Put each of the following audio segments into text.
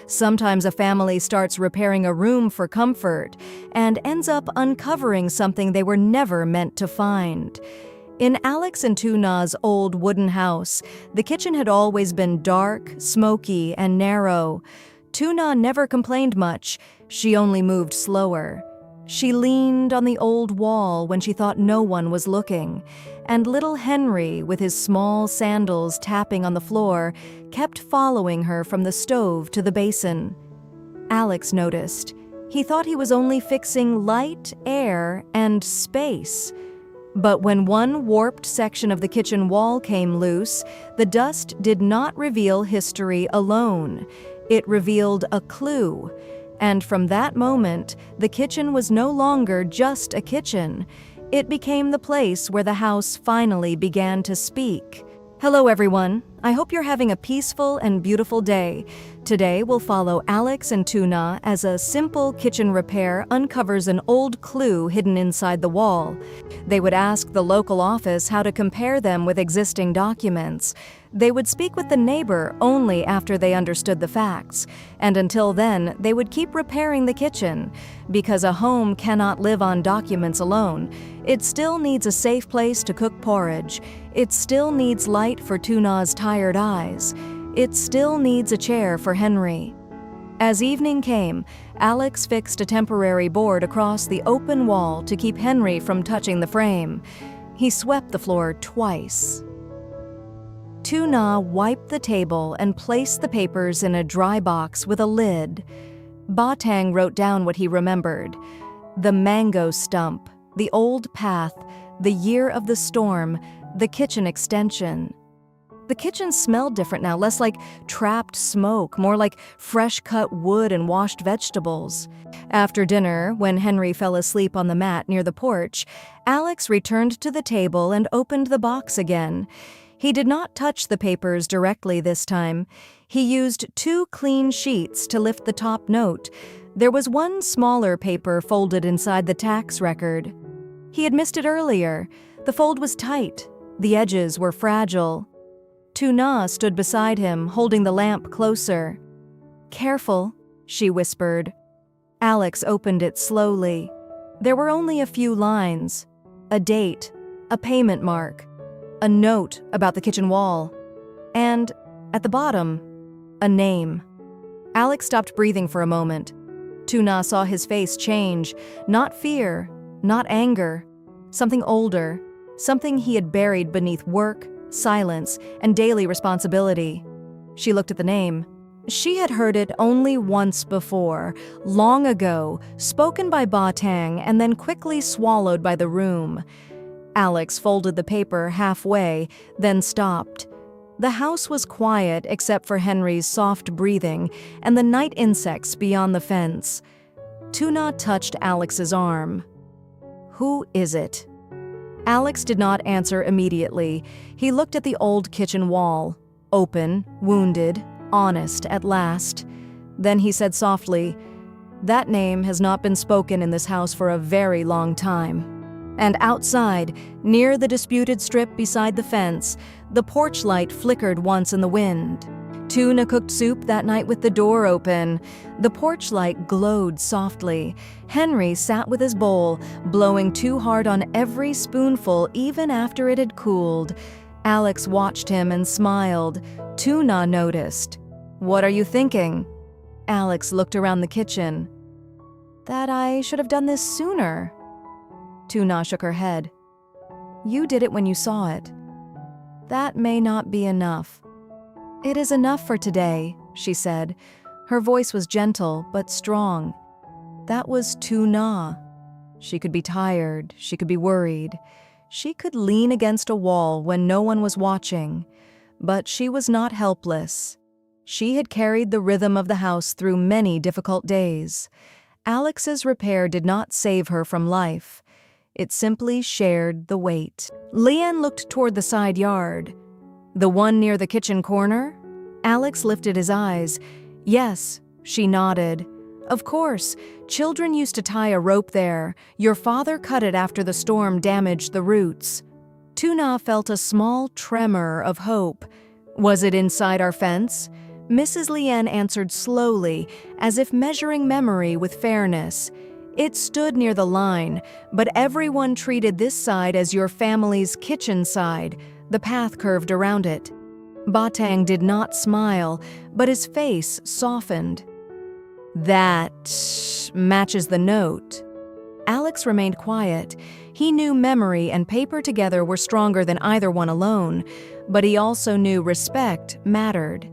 Sometimes a family starts repairing a room for comfort and ends up uncovering something they were never meant to find. In Alex and Tu Na's old wooden house, the kitchen had always been dark, smoky, and narrow. Tu Na never complained much. She only moved slower. She leaned on the old wall when she thought no one was looking, and little Henry, with his small sandals tapping on the floor, kept following her from the stove to the basin. Alex noticed. He thought he was only fixing light, air, and space. But when one warped section of the kitchen wall came loose, the dust did not reveal history alone. It revealed a clue. And from that moment, the kitchen was no longer just a kitchen. It became the place where the house finally began to speak. Hello everyone, I hope you're having a peaceful and beautiful day. Today we'll follow Alex and Tu Na as a simple kitchen repair uncovers an old clue hidden inside the wall. They would ask the local office how to compare them with existing documents. They would speak with the neighbor only after they understood the facts, and until then, they would keep repairing the kitchen. Because a home cannot live on documents alone, it still needs a safe place to cook porridge. It still needs light for Tu Na's tired eyes. It still needs a chair for Henry. As evening came, Alex fixed a temporary board across the open wall to keep Henry from touching the frame. He swept the floor twice. Tu Na wiped the table and placed the papers in a dry box with a lid. Ba Tang wrote down what he remembered. The mango stump, the old path, the year of the storm, the kitchen extension. The kitchen smelled different now, less like trapped smoke, more like fresh-cut wood and washed vegetables. After dinner, when Henry fell asleep on the mat near the porch, Alex returned to the table and opened the box again. He did not touch the papers directly this time. He used 2 clean sheets to lift the top note. There was one smaller paper folded inside the tax record. He had missed it earlier. The fold was tight. The edges were fragile. Tu Na stood beside him, holding the lamp closer. "Careful," she whispered. Alex opened it slowly. There were only a few lines. A date, a payment mark, a note about the kitchen wall, and, at the bottom, a name. Alex stopped breathing for a moment. Tu Na saw his face change, not fear, not anger, something older, something he had buried beneath work, silence, and daily responsibility. She looked at the name. She had heard it only once before, long ago, spoken by Ba Tang and then quickly swallowed by the room. Alex folded the paper halfway, then stopped. The house was quiet except for Henry's soft breathing and the night insects beyond the fence. Tu Na touched Alex's arm. "Who is it?" Alex did not answer immediately. He looked at the old kitchen wall, open, wounded, honest at last. Then he said softly, "That name has not been spoken in this house for a very long time." And outside, near the disputed strip beside the fence, the porch light flickered once in the wind. Tu Na cooked soup that night with the door open. The porch light glowed softly. Henry sat with his bowl, blowing too hard on every spoonful even after it had cooled. Alex watched him and smiled. Tu Na noticed. "What are you thinking?" Alex looked around the kitchen. "That I should have done this sooner." Tu Na shook her head. "You did it when you saw it. That may not be enough." "It is enough for today," she said. Her voice was gentle but strong. That was Tu Na. She could be tired, she could be worried. She could lean against a wall when no one was watching. But she was not helpless. She had carried the rhythm of the house through many difficult days. Alex's repair did not save her from life. It simply shared the weight. Lian looked toward the side yard. "The one near the kitchen corner?" Alex lifted his eyes. "Yes," she nodded. "Of course. Children used to tie a rope there. Your father cut it after the storm damaged the roots." Tu Na felt a small tremor of hope. "Was it inside our fence?" Mrs. Lien answered slowly, as if measuring memory with fairness. It stood near the line, but everyone treated this side as your family's kitchen side. The path curved around it. Batang did not smile, but his face softened. That matches the note. Alex remained quiet. He knew memory and paper together were stronger than either one alone, but he also knew respect mattered.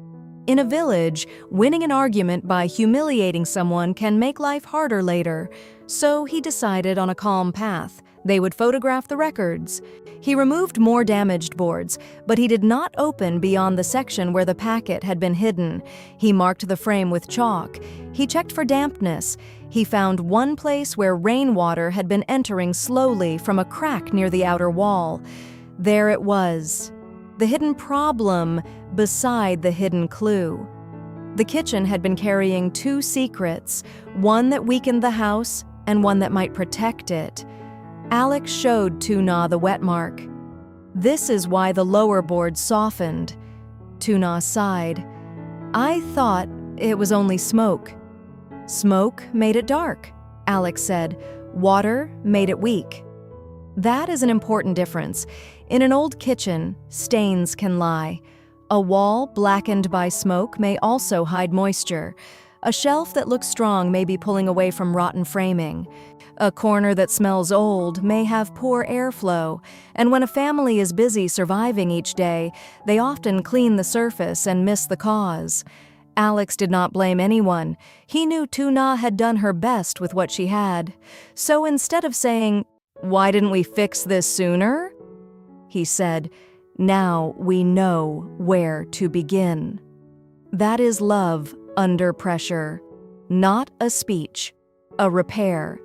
In a village, winning an argument by humiliating someone can make life harder later, so he decided on a calm path. They would photograph the records. He removed more damaged boards, but he did not open beyond the section where the packet had been hidden. He marked the frame with chalk. He checked for dampness. He found one place where rainwater had been entering slowly from a crack near the outer wall. There it was, the hidden problem beside the hidden clue. The kitchen had been carrying two secrets, one that weakened the house and one that might protect it. Alex showed Tu Na the wet mark. This is why the lower board softened. Tu Na sighed. I thought it was only smoke. Smoke made it dark, Alex said. Water made it weak. That is an important difference. In an old kitchen, stains can lie. A wall blackened by smoke may also hide moisture. A shelf that looks strong may be pulling away from rotten framing. A corner that smells old may have poor airflow, and when a family is busy surviving each day, they often clean the surface and miss the cause. Alex did not blame anyone. He knew Tu Na had done her best with what she had. So instead of saying, "Why didn't we fix this sooner?" he said, "Now we know where to begin." That is love under pressure, not a speech, a repair.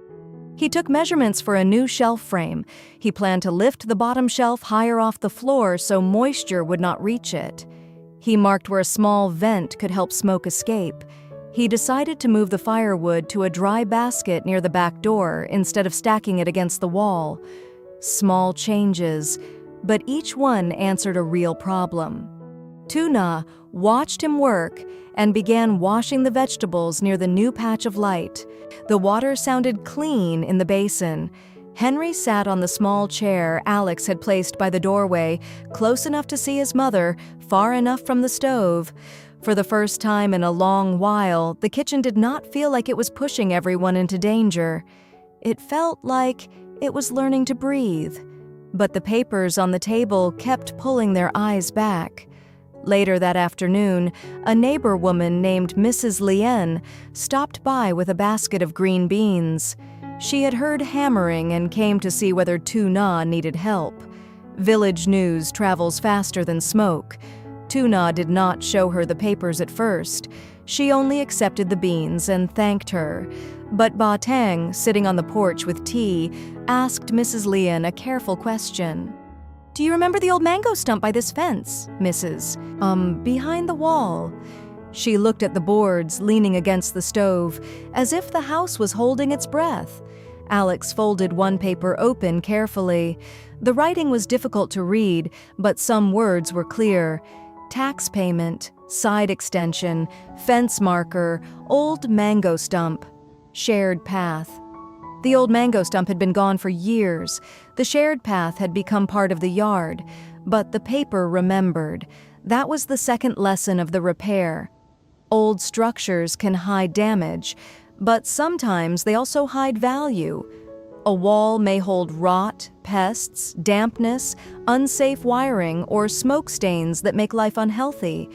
He took measurements for a new shelf frame. He planned to lift the bottom shelf higher off the floor so moisture would not reach it. He marked where a small vent could help smoke escape. He decided to move the firewood to a dry basket near the back door instead of stacking it against the wall. Small changes, but each one answered a real problem. Tu Na watched him work and began washing the vegetables near the new patch of light. The water sounded clean in the basin. Henry sat on the small chair Alex had placed by the doorway, close enough to see his mother, far enough from the stove. For the first time in a long while, the kitchen did not feel like it was pushing everyone into danger. It felt like it was learning to breathe. But the papers on the table kept pulling their eyes back. Later that afternoon, a neighbor woman named Mrs. Lien stopped by with a basket of green beans. She had heard hammering and came to see whether Tu Na needed help. Village news travels faster than smoke. Tu Na did not show her the papers at first. She only accepted the beans and thanked her. But Batang, sitting on the porch with tea, asked Mrs. Lien a careful question. "Do you remember the old mango stump by this fence, Mrs.?" Behind the wall." She looked at the boards leaning against the stove, as if the house was holding its breath. Alex folded one paper open carefully. The writing was difficult to read, but some words were clear. Tax payment, side extension, fence marker, old mango stump, shared path. The old mango stump had been gone for years. The shared path had become part of the yard, but the paper remembered. That was the second lesson of the repair. Old structures can hide damage, but sometimes they also hide value. A wall may hold rot, pests, dampness, unsafe wiring, or smoke stains that make life unhealthy.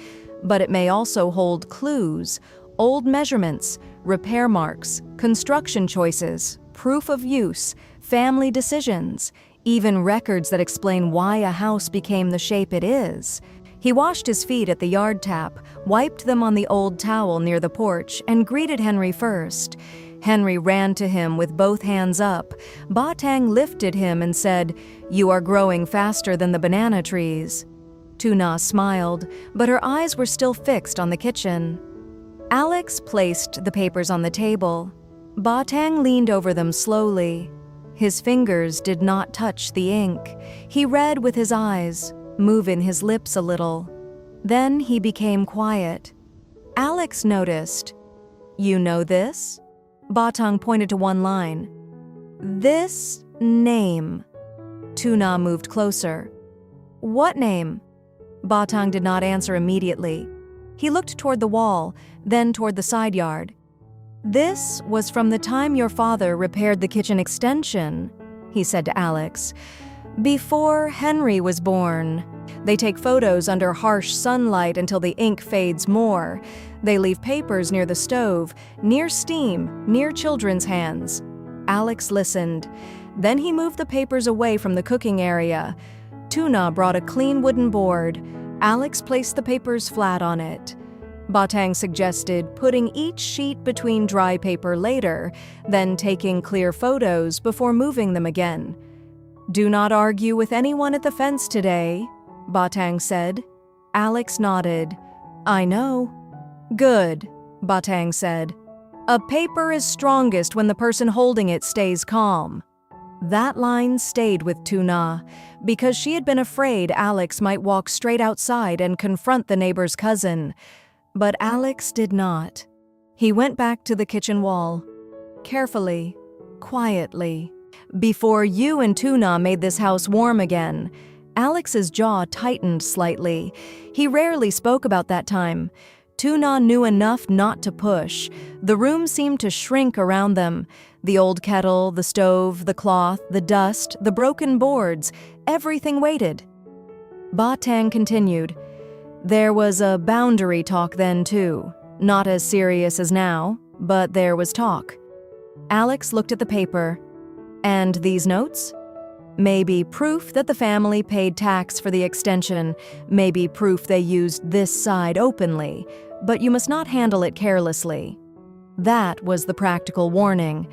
But it may also hold clues, old measurements, repair marks, construction choices, proof of use, family decisions, even records that explain why a house became the shape it is. He washed his feet at the yard tap, wiped them on the old towel near the porch, and greeted Henry first. Henry ran to him with both hands up. Batang lifted him and said, "You are growing faster than the banana trees." Tu Na smiled, but her eyes were still fixed on the kitchen. Alex placed the papers on the table. Batang leaned over them slowly. His fingers did not touch the ink. He read with his eyes, moving his lips a little. Then he became quiet. Alex noticed. "You know this?" Batang pointed to one line. "This name." Tu Na moved closer. "What name?" Batang did not answer immediately. He looked toward the wall, then toward the side yard. "This was from the time your father repaired the kitchen extension," he said to Alex. "Before Henry was born. They take photos under harsh sunlight until the ink fades more. They leave papers near the stove, near steam, near children's hands." Alex listened. Then he moved the papers away from the cooking area. Tu Na brought a clean wooden board. Alex placed the papers flat on it. Batang suggested putting each sheet between dry paper later, then taking clear photos before moving them again. "Do not argue with anyone at the fence today," Batang said. Alex nodded. "I know." "Good," Batang said. "A paper is strongest when the person holding it stays calm." That line stayed with Tu Na, because she had been afraid Alex might walk straight outside and confront the neighbor's cousin. But Alex did not. He went back to the kitchen wall. Carefully, quietly. "Before you and Tu Na made this house warm again." Alex's jaw tightened slightly. He rarely spoke about that time. Tu Na knew enough not to push. The room seemed to shrink around them. The old kettle, the stove, the cloth, the dust, the broken boards, everything waited. Batang continued. "There was a boundary talk then, too. Not as serious as now, but there was talk." Alex looked at the paper. "And these notes?" "Maybe proof that the family paid tax for the extension, maybe proof they used this side openly, but you must not handle it carelessly." That was the practical warning.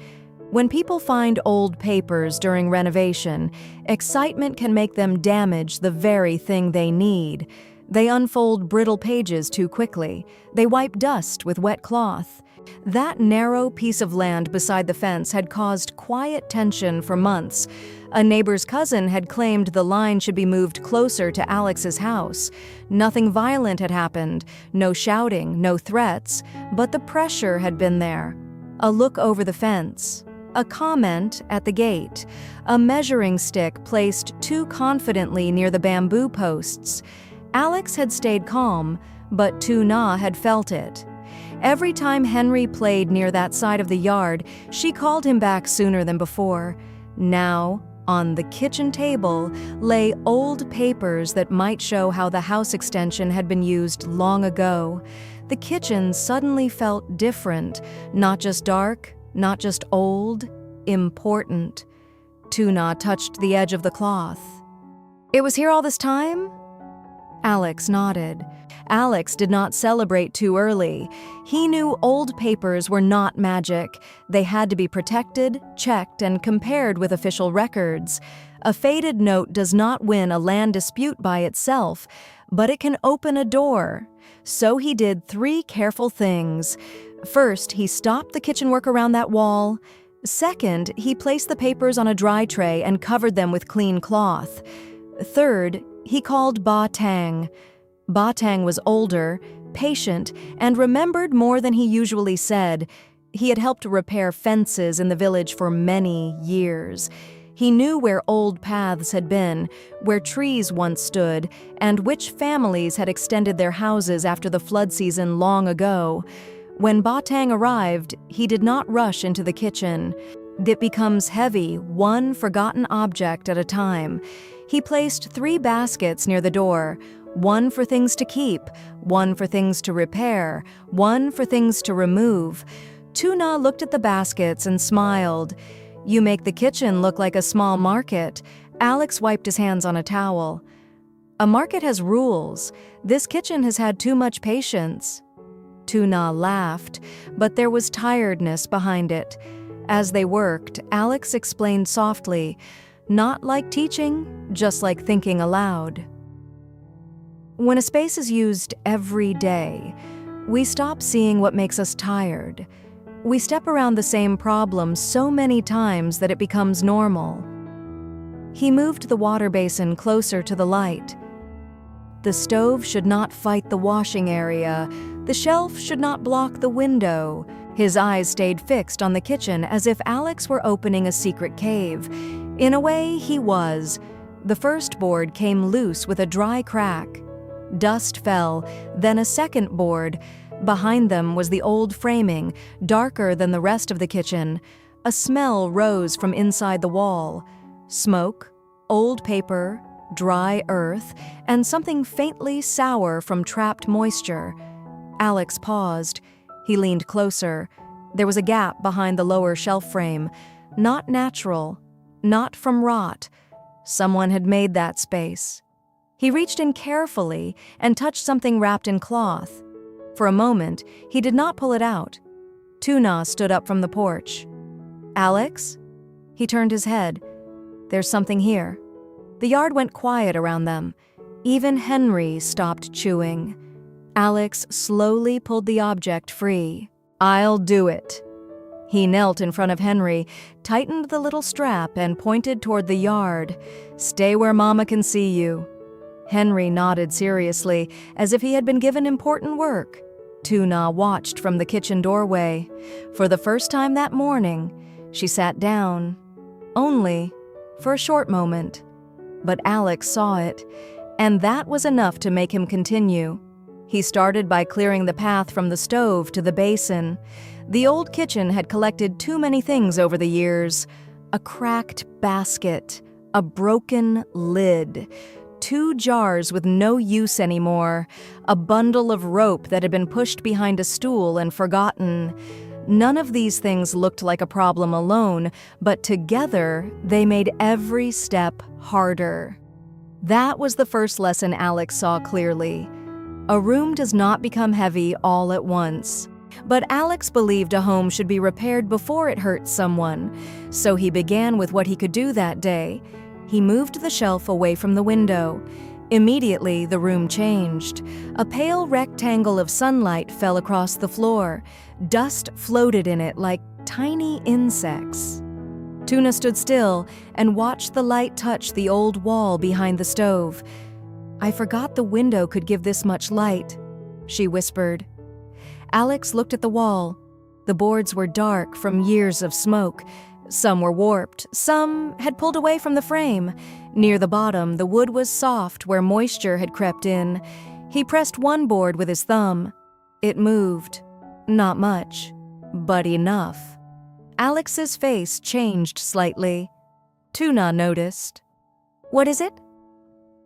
When people find old papers during renovation, excitement can make them damage the very thing they need. They unfold brittle pages too quickly. They wipe dust with wet cloth. That narrow piece of land beside the fence had caused quiet tension for months. A neighbor's cousin had claimed the line should be moved closer to Alex's house. Nothing violent had happened, no shouting, no threats, but the pressure had been there. A look over the fence, a comment at the gate, a measuring stick placed too confidently near the bamboo posts. Alex had stayed calm, but Tu Na had felt it. Every time Henry played near that side of the yard, she called him back sooner than before. Now, on the kitchen table, lay old papers that might show how the house extension had been used long ago. The kitchen suddenly felt different, not just dark, not just old, important. Tu Na touched the edge of the cloth. "It was here all this time?" Alex nodded. Alex did not celebrate too early. He knew old papers were not magic. They had to be protected, checked, and compared with official records. A faded note does not win a land dispute by itself, but it can open a door. So he did 3 careful things. First, he stopped the kitchen work around that wall. Second, he placed the papers on a dry tray and covered them with clean cloth. Third, he called Batang. Batang was older, patient, and remembered more than he usually said. He had helped repair fences in the village for many years. He knew where old paths had been, where trees once stood, and which families had extended their houses after the flood season long ago. When Batang arrived, he did not rush into the kitchen. It becomes heavy, one forgotten object at a time. He placed 3 baskets near the door, one for things to keep, one for things to repair, one for things to remove. Tu Na looked at the baskets and smiled. "You make the kitchen look like a small market." Alex wiped his hands on a towel. "A market has rules. This kitchen has had too much patience." Tu Na laughed, but there was tiredness behind it. As they worked, Alex explained softly, "Not like teaching, just like thinking aloud." When a space is used every day, we stop seeing what makes us tired. We step around the same problem so many times that it becomes normal. He moved the water basin closer to the light. The stove should not fight the washing area. The shelf should not block the window. His eyes stayed fixed on the kitchen as if Alex were opening a secret cave. In a way, he was. The first board came loose with a dry crack. Dust fell, then a second board. Behind them was the old framing, darker than the rest of the kitchen. A smell rose from inside the wall. Smoke, old paper, dry earth, and something faintly sour from trapped moisture. Alex paused. He leaned closer. There was a gap behind the lower shelf frame. Not natural, not from rot. Someone had made that space. He reached in carefully and touched something wrapped in cloth. For a moment, he did not pull it out. Tu Na stood up from the porch. "Alex?" He turned his head. "There's something here." The yard went quiet around them. Even Henry stopped chewing. Alex slowly pulled the object free. "I'll do it." He knelt in front of Henry, tightened the little strap, and pointed toward the yard. "Stay where Mama can see you." Henry nodded seriously, as if he had been given important work. Tu Na watched from the kitchen doorway. For the first time that morning, she sat down. Only for a short moment. But Alex saw it, and that was enough to make him continue. He started by clearing the path from the stove to the basin. The old kitchen had collected too many things over the years. A cracked basket, a broken lid, 2 jars with no use anymore, a bundle of rope that had been pushed behind a stool and forgotten. None of these things looked like a problem alone, but together they made every step harder. That was the first lesson Alex saw clearly. A room does not become heavy all at once. But Alex believed a home should be repaired before it hurts someone, so he began with what he could do that day. He moved the shelf away from the window. Immediately, the room changed. A pale rectangle of sunlight fell across the floor. Dust floated in it like tiny insects. Tu Na stood still and watched the light touch the old wall behind the stove. "I forgot the window could give this much light," she whispered. Alex looked at the wall. The boards were dark from years of smoke. Some were warped, some had pulled away from the frame. Near the bottom, the wood was soft where moisture had crept in. He pressed one board with his thumb. It moved. Not much, but enough. Alex's face changed slightly. Tu Na noticed. "What is it?"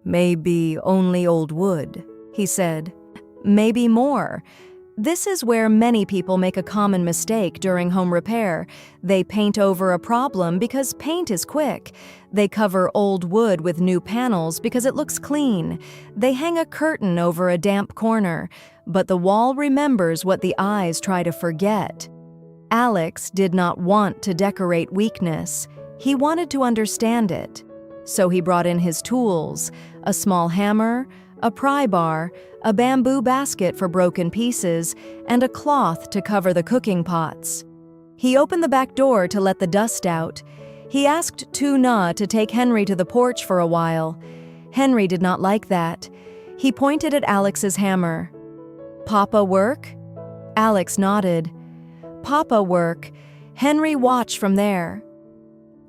"Maybe only old wood," he said. "Maybe more." This is where many people make a common mistake during home repair. They paint over a problem because paint is quick. They cover old wood with new panels because it looks clean. They hang a curtain over a damp corner, but the wall remembers what the eyes try to forget. Alex did not want to decorate weakness. He wanted to understand it. So he brought in his tools, a small hammer, a pry bar, a bamboo basket for broken pieces, and a cloth to cover the cooking pots. He opened the back door to let the dust out. He asked Tu Na to take Henry to the porch for a while. Henry did not like that. He pointed at Alex's hammer. "Papa work?" Alex nodded. "Papa work." Henry watched from there.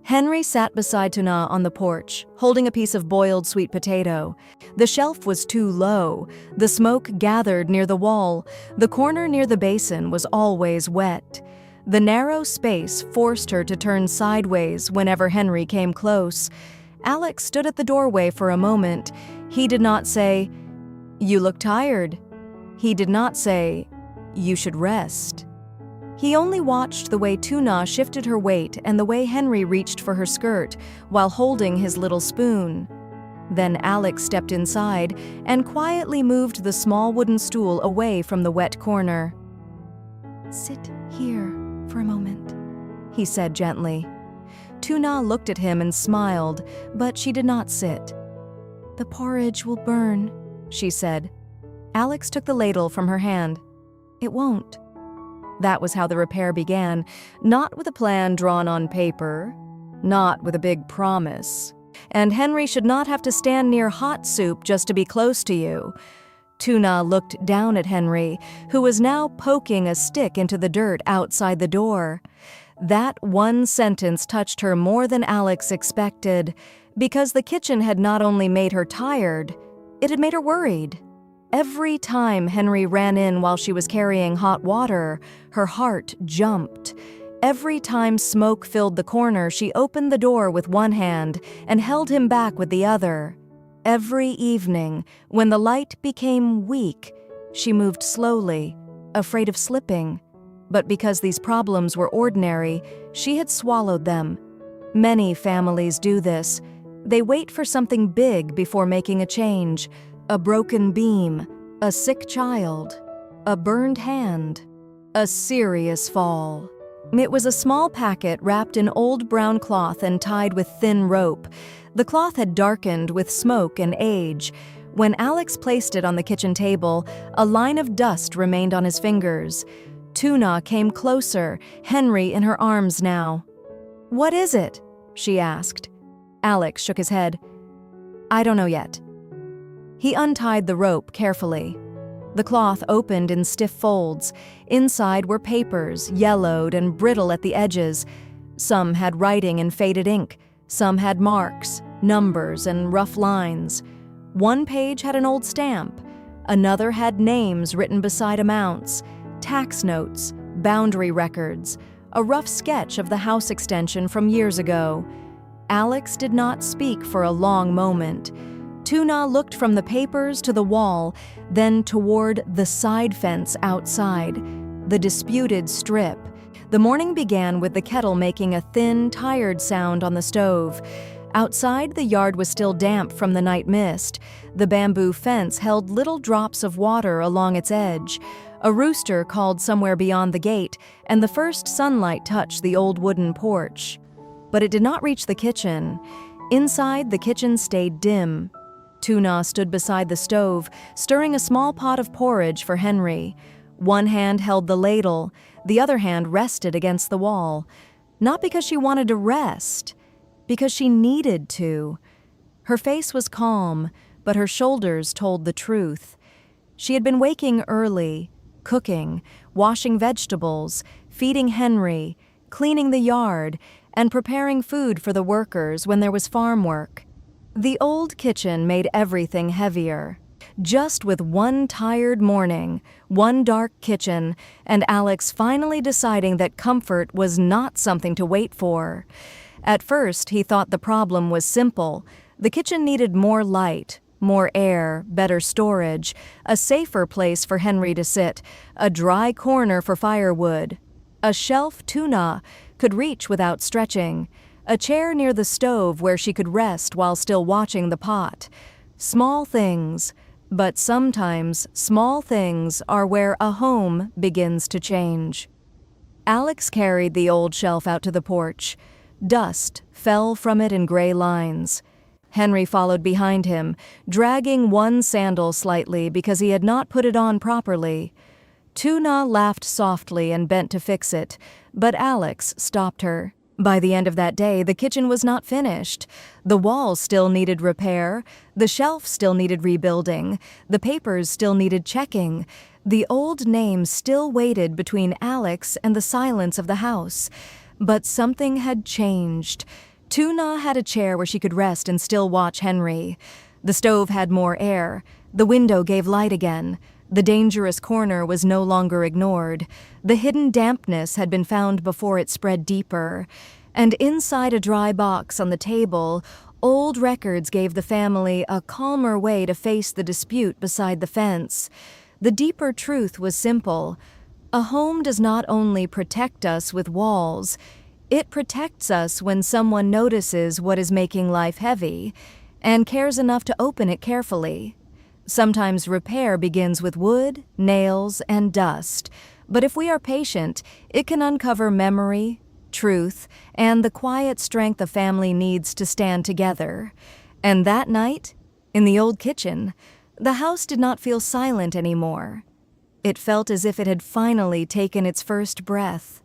Henry sat beside Tu Na on the porch, holding a piece of boiled sweet potato. The shelf was too low. The smoke gathered near the wall. The corner near the basin was always wet. The narrow space forced her to turn sideways whenever Henry came close. Alex stood at the doorway for a moment. He did not say, "You look tired." He did not say, "You should rest." He only watched the way Tu Na shifted her weight and the way Henry reached for her skirt while holding his little spoon. Then Alex stepped inside and quietly moved the small wooden stool away from the wet corner. "Sit here for a moment," he said gently. Tu Na looked at him and smiled, but she did not sit. "The porridge will burn," she said. Alex took the ladle from her hand. "It won't." That was how the repair began, not with a plan drawn on paper, not with a big promise. And Henry should not have to stand near hot soup just to be close to you. Tu Na looked down at Henry, who was now poking a stick into the dirt outside the door. That one sentence touched her more than Alex expected, because the kitchen had not only made her tired, it had made her worried. Every time Henry ran in while she was carrying hot water, her heart jumped. Every time smoke filled the corner, she opened the door with one hand and held him back with the other. Every evening, when the light became weak, she moved slowly, afraid of slipping. But because these problems were ordinary, she had swallowed them. Many families do this. They wait for something big before making a change. A broken beam, a sick child, a burned hand, a serious fall. It was a small packet wrapped in old brown cloth and tied with thin rope. The cloth had darkened with smoke and age. When Alex placed it on the kitchen table, a line of dust remained on his fingers. Tu Na came closer, Henry in her arms now. "What is it?" she asked. Alex shook his head. "I don't know yet." He untied the rope carefully. The cloth opened in stiff folds. Inside were papers, yellowed and brittle at the edges. Some had writing in faded ink. Some had marks, numbers, and rough lines. One page had an old stamp. Another had names written beside amounts, tax notes, boundary records, a rough sketch of the house extension from years ago. Alex did not speak for a long moment. Tu Na looked from the papers to the wall, then toward the side fence outside, the disputed strip. The morning began with the kettle making a thin, tired sound on the stove. Outside, the yard was still damp from the night mist. The bamboo fence held little drops of water along its edge. A rooster called somewhere beyond the gate, and the first sunlight touched the old wooden porch. But it did not reach the kitchen. Inside, the kitchen stayed dim. Tu Na stood beside the stove, stirring a small pot of porridge for Henry. One hand held the ladle, the other hand rested against the wall. Not because she wanted to rest, because she needed to. Her face was calm, but her shoulders told the truth. She had been waking early, cooking, washing vegetables, feeding Henry, cleaning the yard, and preparing food for the workers when there was farm work. The old kitchen made everything heavier. Just with one tired morning, one dark kitchen, and Alex finally deciding that comfort was not something to wait for. At first, he thought the problem was simple. The kitchen needed more light, more air, better storage, a safer place for Henry to sit, a dry corner for firewood, a shelf Tu Na could reach without stretching, a chair near the stove where she could rest while still watching the pot. Small things, but sometimes small things are where a home begins to change. Alex carried the old shelf out to the porch. Dust fell from it in gray lines. Henry followed behind him, dragging one sandal slightly because he had not put it on properly. Tu Na laughed softly and bent to fix it, but Alex stopped her. By the end of that day, the kitchen was not finished. The walls still needed repair, the shelf still needed rebuilding, the papers still needed checking. The old names still waited between Alex and the silence of the house. But something had changed. Tu Na had a chair where she could rest and still watch Henry. The stove had more air. The window gave light again. The dangerous corner was no longer ignored. The hidden dampness had been found before it spread deeper. And inside a dry box on the table, old records gave the family a calmer way to face the dispute beside the fence. The deeper truth was simple. A home does not only protect us with walls, it protects us when someone notices what is making life heavy and cares enough to open it carefully. Sometimes repair begins with wood, nails, and dust, but if we are patient, it can uncover memory, truth, and the quiet strength a family needs to stand together. And that night, in the old kitchen, the house did not feel silent anymore. It felt as if it had finally taken its first breath.